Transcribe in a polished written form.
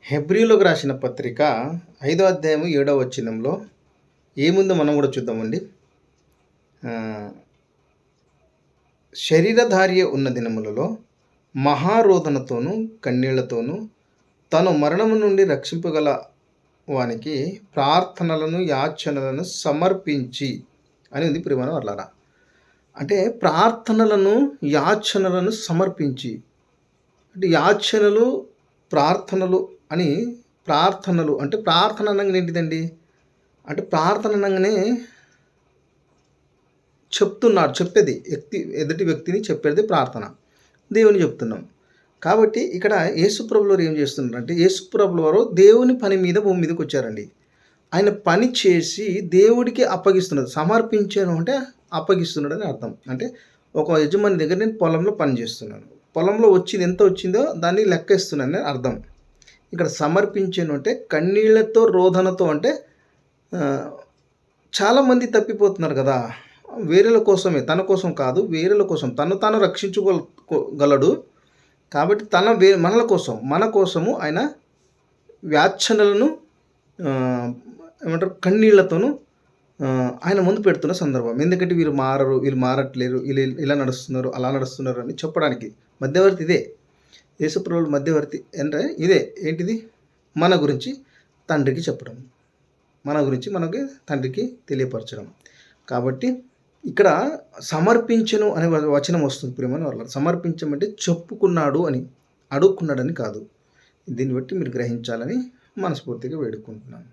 హెబ్రీయులకు రాసిన పత్రిక 5వ అధ్యాయము 7వ వచనంలో ఏముందో మనం కూడా చూద్దామండి. శరీరధార్య ఉన్న దినములలో మహారోదనతోనూ కన్నీళ్లతోనూ తను మరణము నుండి రక్షింపగల వానికి ప్రార్థనలను యాచనలను సమర్పించి అని ఉంది. ప్రియమైన వర్లారా, అంటే ప్రార్థనలను యాచనలను సమర్పించి, అంటే యాచనలు ప్రార్థనలు అని. ప్రార్థనలు అంటే ప్రార్థన అనగానే ఏంటిదండి, అంటే ప్రార్థన అనగానే చెప్పేది ఎదుటి వ్యక్తిని చెప్పేది ప్రార్థన, దేవుని చెప్తున్నాం. కాబట్టి ఇక్కడ యేసుప్రభులు వారు ఏం చేస్తున్నారంటే, యేసుప్రభులు వారు దేవుని పని మీద భూమి మీదకి వచ్చారండి. ఆయన పని చేసి దేవుడికి అప్పగిస్తున్నారు. సమర్పించాను అంటే అప్పగిస్తున్నాడు అని అర్థం. అంటే ఒక యజమాని దగ్గర నేను పొలంలో పని చేస్తున్నాను, పొలంలో వచ్చింది ఎంత వచ్చిందో దాన్ని లెక్కేస్తున్నాను అని అర్థం. ఇక్కడ సమర్పించాను అంటే కన్నీళ్లతో రోదనతో, అంటే చాలామంది తప్పిపోతున్నారు కదా, వేరేల కోసమే, తన కోసం కాదు, వేరేల కోసం. తాను రక్షించుకోగలడు కాబట్టి మనల కోసం, మన కోసము ఆయన యాచనలను ఏమంటారు కన్నీళ్లతోనూ ఆయన ముందు పెడుతున్న సందర్భం. ఎందుకంటే వీళ్ళు మారట్లేరు, వీళ్ళు ఇలా నడుస్తున్నారు, అలా నడుస్తున్నారు అని చెప్పడానికి మధ్యవర్తి ఇదే. యేసుప్రభువుల మధ్యవర్తి అంటే ఇదే. ఏంటిది? మన గురించి తండ్రికి చెప్పడం, మన గురించి మనకి తండ్రికి తెలియపరచడం. కాబట్టి ఇక్కడ సమర్పించను అనే వచనం వస్తుంది. ప్రియమైన వాళ్ళ సమర్పించమంటే చెప్పుకున్నాడు అని, అడుక్కున్నాడని కాదు. దీన్ని బట్టి మీరు గ్రహించాలని మనస్ఫూర్తిగా వేడుకుంటున్నాను.